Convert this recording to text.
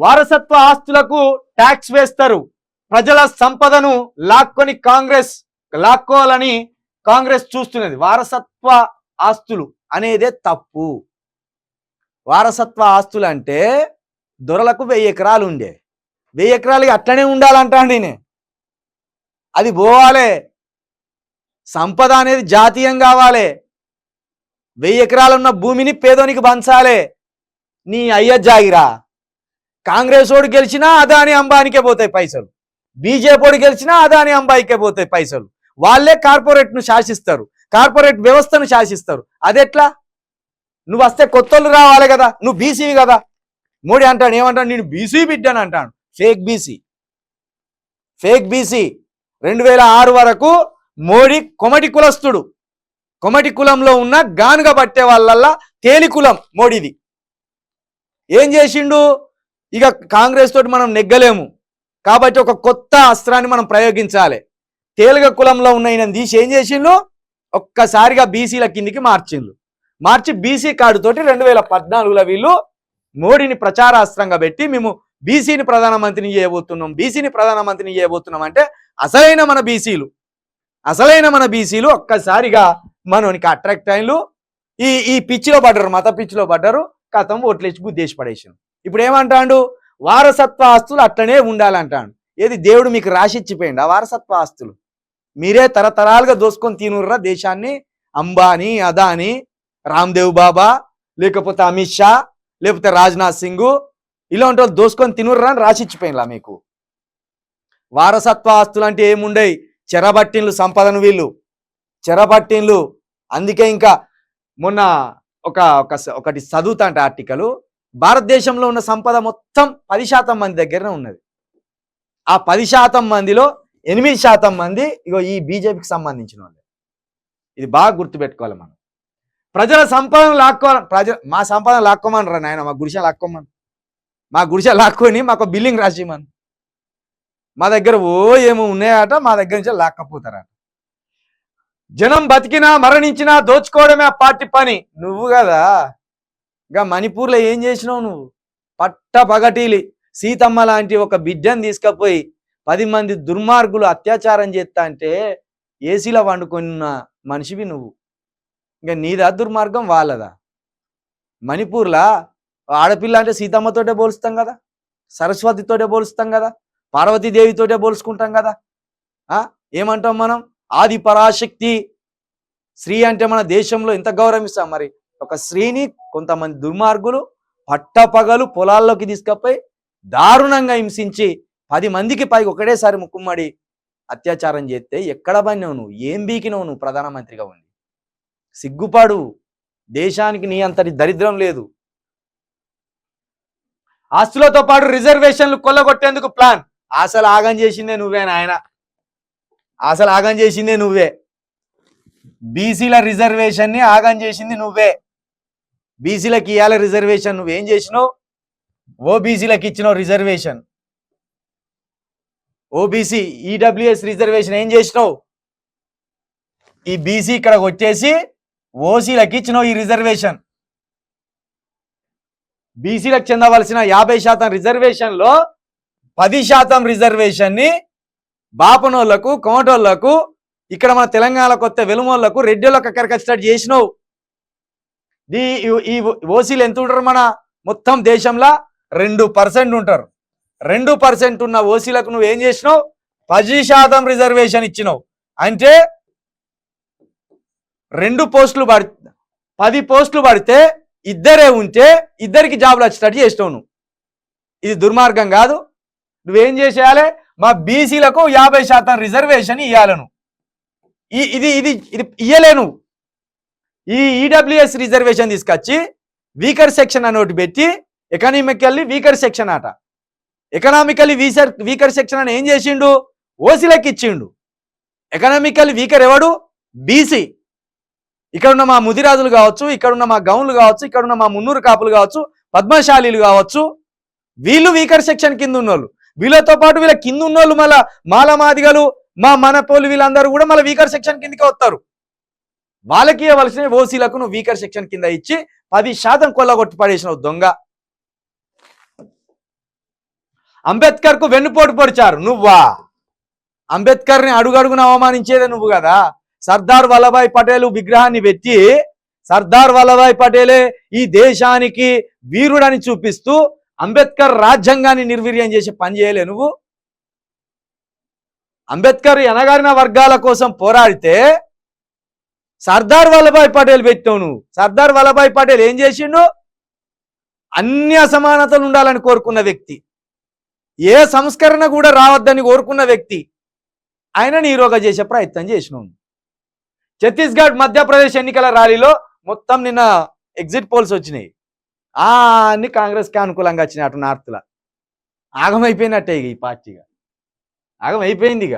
వారసత్వ ఆస్తులకు ట్యాక్స్ వేస్తారు. ప్రజల సంపదను లాక్కోవాలని కాంగ్రెస్ చూస్తున్నది. వారసత్వ ఆస్తులు అనేదే తప్పు. వారసత్వ ఆస్తులు అంటే దొరలకు 1000 ఎకరాలు ఉండే, 1000 ఎకరాలు అట్లనే ఉండాలంటాండి. అది పోవాలి. సంపద అనేది జాతీయం కావాలి. 1000 ఎకరాలు ఉన్న భూమిని పేదోనికి పంచాలి. నీ అయ్య జాగిరా. కాంగ్రెస్ ఓడి గెలిచినా అదాని అంబానికే పోతాయి పైసలు, బీజేపీ ఓడి గెలిచినా అదాని అంబాయికే పోతాయి పైసలు. వాళ్ళే కార్పొరేట్ను శాసిస్తారు, కార్పొరేట్ వ్యవస్థను శాసిస్తారు. అదెట్లా? నువ్వు వస్తే కొత్తలు రావాలి కదా, నువ్వు బీసీవి కదా. మోడీ అంటాడు, ఏమంటాడు, నేను బీసీ బిడ్డని అంటాడు. Fake BC. 2006 వరకు మోడీ కొమటి కులస్తుడు. కొమటి కులంలో ఉన్న గానుగ పట్టే వాళ్ళల్లా తేలి కులం మోడీది. ఏం చేసిండు? ఇక కాంగ్రెస్ తోటి మనం నెగ్గలేము కాబట్టి ఒక కొత్త అస్త్రాన్ని మనం ప్రయోగించాలి. తేలిగ కులంలో ఉన్న ఈయన తీసి ఏం చేసిండు? ఒక్కసారిగా బీసీల కిందికి మార్చి బీసీ కార్డు తోటి 2014లో వీళ్ళు మోడీని ప్రచారాస్త్రంగా పెట్టి మేము బీసీని ప్రధానమంత్రిని చేయబోతున్నాం అంటే అసలైన మన బీసీలు ఒక్కసారిగా మనోనికి అట్రాక్ట్ అయిన్లు. ఈ పిచ్చిలో పడ్డారు, మత పిచ్చిలో పడ్డారు. కథం ఓట్లేసి గుద్దేసి పడేసాను. ఇప్పుడు ఏమంటాడు? వారసత్వ ఆస్తులు అట్లనే ఉండాలంటాడు. ఏది దేవుడు మీకు రాసిచ్చిపోయింది ఆ వారసత్వ ఆస్తులు? మీరే తరతరాలుగా దోసుకొని తినుర్రా దేశాన్ని. అంబానీ, అదానీ, రామ్దేవ్ బాబా, లేకపోతే అమిత్ షా, లేకపోతే రాజ్నాథ్ సింగ్, ఇలాంటి వాళ్ళు దోసుకొని తినుర్రా అని రాసిచ్చిపోయినలా మీకు. వారసత్వ ఆస్తులు అంటే ఏముండయి? చెరబట్టిన్లు సంపదను, వీళ్ళు చెరబట్టిన్లు. అందుకే ఇంకా మొన్న ఒకటి చదువుతా అంటే ఆర్టికల్, భారతదేశంలో ఉన్న సంపద మొత్తం 10% మంది దగ్గరనే ఉన్నది. ఆ 10% మందిలో 8% మంది ఇగో ఈ బీజేపీకి సంబంధించిన వాళ్ళే. ఇది బాగా గుర్తుపెట్టుకోవాలి మనం. ప్రజల సంపదను లాక్కోవాలి. మా సంపదను లాక్కోమని నాయన, మా గుడిసె లాక్కోమని, మా గుడిసె లాక్కొని మాకు బిల్లింగ్ రాసిమని. మా దగ్గర ఏమో ఉన్నాయట, మా దగ్గర నుంచి లాక్కపోతారట. జనం బతికినా మరణించినా దోచుకోవడమే ఆ పార్టీ పని. నువ్వు కదా ఇంకా మణిపూర్లో ఏం చేసినావు నువ్వు? పగటిలి సీతమ్మ లాంటి ఒక బిడ్డను తీసుకుపోయి 10 మంది దుర్మార్గులు అత్యాచారం చేస్తా అంటే ఏసీలో వండుకున్న మనిషివి నువ్వు. ఇంకా నీదా దుర్మార్గం, వాళ్ళదా? మణిపూర్లా ఆడపిల్ల అంటే సీతమ్మతోటే పోలుస్తాం కదా, సరస్వతితోటే పోలుస్తాం కదా, పార్వతీదేవితోటే పోల్చుకుంటాం కదా. ఏమంటాం మనం? ఆది పరాశక్తి స్త్రీ అంటే మన దేశంలో ఎంత గౌరవిస్తాం. మరి ఒక స్త్రీని కొంతమంది దుర్మార్గులు పట్టపగలు పొలాల్లోకి తీసుకపోయి దారుణంగా హింసించి 10 మందికి పైకి ఒకటేసారి ముక్కుమ్మడి అత్యాచారం చేస్తే ఎక్కడ పడినావు నువ్వు? ఏం బీకినావు నువ్వు? ప్రధానమంత్రిగా ఉంది సిగ్గుపాడు. దేశానికి నీ అంతటి దరిద్రం లేదు. ఆస్తులతో పాటు రిజర్వేషన్లు కొల్లగొట్టేందుకు ప్లాన్. అసలు ఆగం చేసిందే నువ్వే నాయన, అసలు ఆగం చేసిందే నువ్వే. బీసీల రిజర్వేషన్ని ఆగం చేసింది నువ్వే. బీసీలకు ఇవ్వాలి రిజర్వేషన్, నువ్వేం చేసినావు? ఓబీసీలకు ఇచ్చినావు రిజర్వేషన్. ఓబీసీ ఈడబ్ల్యూఎస్ రిజర్వేషన్ ఏం చేసినావు? ఈ బీసీ ఇక్కడ వచ్చేసి ఓసీలకు ఇచ్చినావు ఈ రిజర్వేషన్. బీసీలకు చెందవలసిన 50% రిజర్వేషన్లో 10% రిజర్వేషన్ని బాపనోళ్లకు, కోమటోళ్లకు, ఇక్కడ మన తెలంగాణకు వస్తే వెలుమోళ్లకు, రెడ్డిలకు అక్కడికి స్టార్ట్ చేసినావు. ఈ ఓసీలు ఎంత ఉంటారు? మన మొత్తం దేశంలో 2% ఉంటారు. 2% ఉన్న ఓసీలకు నువ్వేం చేసినావు? 10% రిజర్వేషన్ ఇచ్చినావు. అంటే 10 పోస్టులు పడితే ఇద్దరే ఉంటే ఇద్దరికి జాబులు వచ్చేటట్టు చేసినావు నువ్వు. ఇది దుర్మార్గం కాదు. నువ్వేం చేసేయాలి? మా బీసీలకు 50% రిజర్వేషన్ ఇవ్వాలను. ఇది ఇయ్యలేను. ఈ ఈడబ్ల్యూఎస్ రిజర్వేషన్ తీసుకొచ్చి వీకర్ సెక్షన్ అని ఒకటి పెట్టి ఎకనామికల్లీ వీకర్ సెక్షన్ అట. ఎకనామికల్లీ వీకర్ సెక్షన్ అని ఏం చేసిండు? ఓసీలకు ఇచ్చిండు. ఎకనామికల్లీ వీకర్ ఎవడు? బీసీ. ఇక్కడున్న మా ముదిరాజులు కావచ్చు, ఇక్కడున్న మా గౌన్లు కావచ్చు, ఇక్కడున్న మా మున్నూరు కాపులు కావచ్చు, పద్మశాలీలు కావచ్చు, వీళ్ళు వీకర్ సెక్షన్ కింద ఉన్నోళ్ళు. వీళ్ళతో పాటు వీళ్ళ కింద ఉన్నోళ్ళు మళ్ళా మాలమాదిగలు, మా మనపోలు, వీళ్ళందరూ కూడా మళ్ళీ వీకర్ సెక్షన్ కిందకి వస్తారు. వాళ్ళకి ఇవ్వవలసిన ఓసీలకు నువ్వు వీకర్ సెక్షన్ కింద ఇచ్చి 10% కొల్లగొట్టి పడేసినావు దొంగ. అంబేద్కర్ కు వెన్నుపోటు పొడిచారు. నువ్వా? అంబేద్కర్ ని అడుగడుగున అవమానించేదే నువ్వు కదా. సర్దార్ వల్లభాయ్ పటేల్ విగ్రహాన్ని పెట్టి సర్దార్ వల్లభాయ్ పటేలే ఈ దేశానికి వీరుడని చూపిస్తూ అంబేద్కర్ రాజ్యాంగాన్ని నిర్వీర్యం చేసే పని చేయలే నువ్వు. అంబేద్కర్ ఎనగారిన వర్గాల కోసం పోరాడితే సర్దార్ వల్లభాయ్ పటేల్ పెట్టావు నువ్వు. సర్దార్ వల్లభాయ్ పటేల్ ఏం చేసిండు? అన్ని అసమానతలు ఉండాలని కోరుకున్న వ్యక్తి, ఏ సంస్కరణ కూడా రావద్దని కోరుకున్న వ్యక్తి. ఆయన నీరోగా చేసే ప్రయత్నం చేసినావు. ఛత్తీస్గఢ్ మధ్యప్రదేశ్ ఎన్నికల ర్యాలీలో మొత్తం నిన్న ఎగ్జిట్ పోల్స్ వచ్చినాయి. అన్ని కాంగ్రెస్కి అనుకూలంగా వచ్చినాయి. అటు నార్త్లో ఆగమైపోయినట్టే ఇక ఈ పార్టీగా ఆగమైపోయింది ఇక.